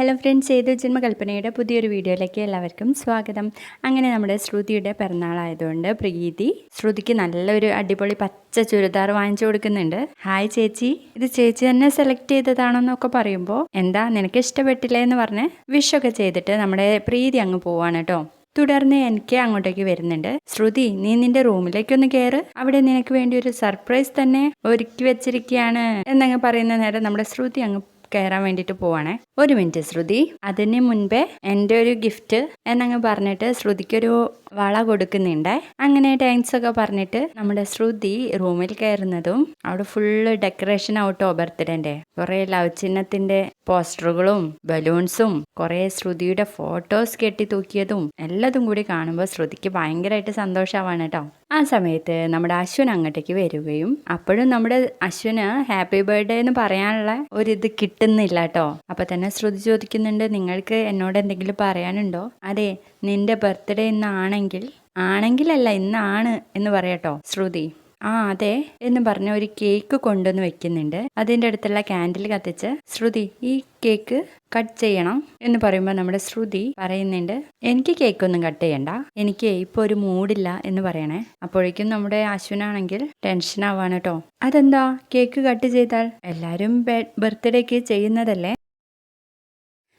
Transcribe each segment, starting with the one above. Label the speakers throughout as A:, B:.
A: Hello friends, ഏതു ജന്മകൽപ്പനയുടെ പുതിയൊരു വീഡിയോയിലേക്ക് എല്ലാവർക്കും സ്വാഗതം. അങ്ങനെ നമ്മുടെ ശ്രുതിയുടെ പിറന്നാളായതുകൊണ്ട് പ്രീതി ശ്രുതിക്ക് നല്ലൊരു അടിപൊളി പച്ച ചുരിദാർ വാങ്ങിച്ചു കൊടുക്കുന്നുണ്ട്. ഹായ് ചേച്ചി, ഇത് ചേച്ചി തന്നെ സെലക്ട് ചെയ്തതാണെന്നൊക്കെ പറയുമ്പോൾ എന്താ നിനക്ക് ഇഷ്ടപ്പെട്ടില്ലേ എന്ന് പറഞ്ഞ് വിഷൊക്കെ ചെയ്തിട്ട് നമ്മുടെ പ്രീതി അങ്ങ് പോവാണ് കേട്ടോ. തുടർന്ന് എനിക്ക് അങ്ങോട്ടേക്ക് വരുന്നുണ്ട്. ശ്രുതി, നീ നിന്റെ റൂമിലേക്കൊന്ന് കയറ്, അവിടെ നിനക്ക് വേണ്ടി ഒരു സർപ്രൈസ് തന്നെ ഒരുക്കി വെച്ചിരിക്കുകയാണ് എന്നങ്ങ് പറയുന്ന നേരം നമ്മുടെ ശ്രുതി അങ്ങ് കയറാൻ വേണ്ടിയിട്ട് പോവാണേ. ഒരു മിനിറ്റ് ശ്രുതി, അതിന് മുൻപേ എൻ്റെ ഒരു ഗിഫ്റ്റ് എന്നങ്ങ് പറഞ്ഞിട്ട് ശ്രുതിക്കൊരു വള കൊടുക്കുന്നുണ്ട്. അങ്ങനെ താങ്ക്സ് ഒക്കെ പറഞ്ഞിട്ട് നമ്മുടെ ശ്രുതി റൂമിൽ കയറുന്നതും അവിടെ ഫുള്ള് ഡെക്കറേഷൻ ആവട്ടോ ബർത്ത്ഡേന്റെ. കുറെ ലവ് ചിഹ്നത്തിന്റെ പോസ്റ്ററുകളും ബലൂൺസും കുറെ ശ്രുതിയുടെ ഫോട്ടോസ് കെട്ടി തൂക്കിയതും എല്ലാതും കൂടി കാണുമ്പോൾ ശ്രുതിക്ക് ഭയങ്കരമായിട്ട് സന്തോഷമാവാണ് കേട്ടോ. ആ സമയത്ത് നമ്മുടെ അശ്വിൻ അങ്ങോട്ടേക്ക് വരികയും അപ്പോഴും നമ്മുടെ അശ്വിന് ഹാപ്പി ബർത്ത്ഡേ എന്ന് പറയാനുള്ള ഒരിത് കിട്ടുന്നില്ല കേട്ടോ. അപ്പൊ തന്നെ ശ്രുതി ചോദിക്കുന്നുണ്ട്, നിങ്ങൾക്ക് എന്നോട് എന്തെങ്കിലും പറയാനുണ്ടോ? അതെ, നിന്റെ ബർത്ത്ഡേ ആണെങ്കിലല്ല ഇന്നാണ് എന്ന് പറയാട്ടോ ശ്രുതി. ആ അതെ എന്ന് പറഞ്ഞ ഒരു കേക്ക് കൊണ്ടുവന്ന് വെക്കുന്നുണ്ട്. അതിൻ്റെ അടുത്തുള്ള ക്യാൻഡിൽ കത്തിച്ച് ശ്രുതി ഈ കേക്ക് കട്ട് ചെയ്യണം എന്ന് പറയുമ്പോൾ നമ്മുടെ ശ്രുതി പറയുന്നുണ്ട്, എനിക്ക് കേക്കൊന്നും കട്ട് ചെയ്യണ്ട, എനിക്ക് ഇപ്പോൾ ഒരു മൂഡില്ല എന്ന് പറയണേ. അപ്പോഴേക്കും നമ്മുടെ അശ്വിനാണെങ്കിൽ ടെൻഷൻ ആവാണ് കേട്ടോ. അതെന്താ കേക്ക് കട്ട് ചെയ്താൽ എല്ലാവരും ബർത്ത്ഡേക്ക് ചെയ്യുന്നതല്ലേ?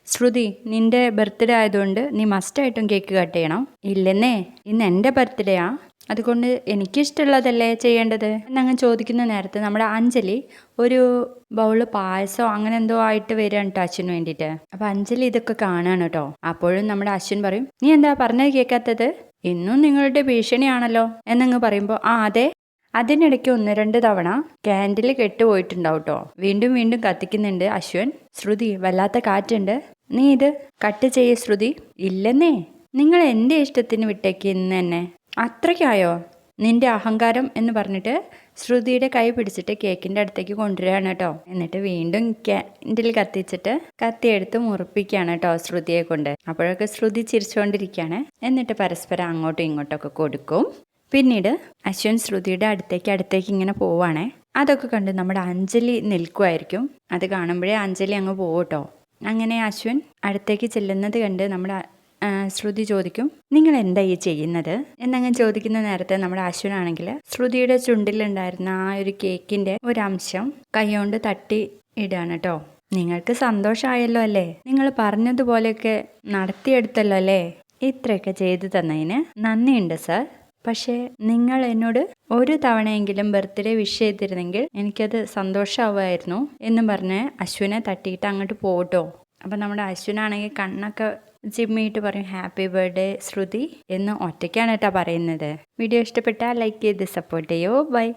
A: ശ്രുതി, നിന്റെ ബർത്ത്ഡേ ആയതുകൊണ്ട് നീ മസ്റ്റായിട്ടും കേക്ക് കട്ട് ചെയ്യണം. ഇല്ലെന്നേ, ഇന്ന് എൻ്റെ ബർത്ത്ഡേയാ, അതുകൊണ്ട് എനിക്കിഷ്ടമുള്ളതല്ലേ ചെയ്യേണ്ടത് എന്നങ്ങ് ചോദിക്കുന്ന നേരത്ത് നമ്മുടെ അഞ്ജലി ഒരു ബൗള് പായസമോ അങ്ങനെ എന്തോ ആയിട്ട് വരികയാണ് കേട്ടോ അശ്വിന് വേണ്ടിയിട്ട്. അപ്പം അഞ്ജലി ഇതൊക്കെ കാണുകയാണ് കേട്ടോ. അപ്പോഴും നമ്മുടെ അശ്വിൻ പറയും, നീ എന്താ പറഞ്ഞത് കേൾക്കാത്തത്? ഇന്നും നിങ്ങളുടെ ഭീഷണിയാണല്ലോ എന്നങ്ങ് പറയുമ്പോൾ ആ അതെ. അതിനിടയ്ക്ക് 1-2 തവണ ക്യാൻഡിൽ കെട്ടുപോയിട്ടുണ്ടാവും കേട്ടോ. വീണ്ടും വീണ്ടും കത്തിക്കുന്നുണ്ട് അശ്വിൻ. ശ്രുതി, വല്ലാത്ത കാറ്റുണ്ട്, നീ ഇത് കട്ട് ചെയ്യേ ശ്രുതി. ഇല്ലെന്നേ, നിങ്ങൾ എൻ്റെ ഇഷ്ടത്തിന് വിട്ടേക്ക് ഇന്ന് തന്നെ. അത്രയ്ക്കായോ നിന്റെ അഹങ്കാരം എന്ന് പറഞ്ഞിട്ട് ശ്രുതിയുടെ കൈ പിടിച്ചിട്ട് കേക്കിൻ്റെ അടുത്തേക്ക് കൊണ്ടുവരികയാണ് കേട്ടോ. എന്നിട്ട് വീണ്ടും ക്യാൻഡിൽ കത്തിച്ചിട്ട് കത്തിയെടുത്ത് മുറിപ്പിക്കുകയാണ് കേട്ടോ ശ്രുതിയെ കൊണ്ട്. അപ്പോഴൊക്കെ ശ്രുതി ചിരിച്ചുകൊണ്ടിരിക്കുകയാണ്. എന്നിട്ട് പരസ്പരം അങ്ങോട്ടും ഇങ്ങോട്ടൊക്കെ കൊടുക്കും. പിന്നീട് അശ്വിൻ ശ്രുതിയുടെ അടുത്തേക്ക് ഇങ്ങനെ പോവാണേ. അതൊക്കെ കണ്ട് നമ്മുടെ അഞ്ജലി നിൽക്കുമായിരിക്കും. അത് കാണുമ്പോഴേ അഞ്ജലി അങ്ങ് പോവട്ടോ. അങ്ങനെ അശ്വിൻ അടുത്തേക്ക് ചെല്ലുന്നത് കണ്ട് നമ്മുടെ ശ്രുതി ചോദിക്കും, നിങ്ങൾ എന്താ ഈ ചെയ്യുന്നത് എന്നങ്ങനെ ചോദിക്കുന്ന നേരത്തെ നമ്മുടെ അശ്വിനാണെങ്കിൽ ശ്രുതിയുടെ ചുണ്ടിലുണ്ടായിരുന്ന ആ ഒരു കേക്കിന്റെ ഒരംശം കൈകൊണ്ട് തട്ടി ഇടാണ് കേട്ടോ. നിങ്ങൾക്ക് സന്തോഷമായല്ലോ അല്ലേ? നിങ്ങൾ പറഞ്ഞതുപോലെയൊക്കെ നടത്തിയെടുത്തല്ലോ അല്ലേ? ഇത്രയൊക്കെ ചെയ്തു തന്നതിന് നന്ദിയുണ്ട് സർ. പക്ഷേ നിങ്ങൾ എന്നോട് ഒരു തവണയെങ്കിലും ബർത്ത്ഡേ വിഷ് ചെയ്തിരുന്നെങ്കിൽ എനിക്കത് സന്തോഷമാവുമായിരുന്നു എന്നും പറഞ്ഞ് അശ്വിനെ തട്ടിയിട്ട് അങ്ങോട്ട് പോട്ടോ. അപ്പം നമ്മുടെ അശ്വിനാണെങ്കിൽ കണ്ണൊക്കെ ചിമ്മിയിട്ട് പറയും, ഹാപ്പി ബർത്ത്ഡേ ശ്രുതി എന്ന് ഒറ്റയ്ക്കാണ് കേട്ടോ പറയുന്നത്. വീഡിയോ ഇഷ്ടപ്പെട്ടാൽ ലൈക്ക് ചെയ്ത് സപ്പോർട്ട് ചെയ്യോ. ബൈ.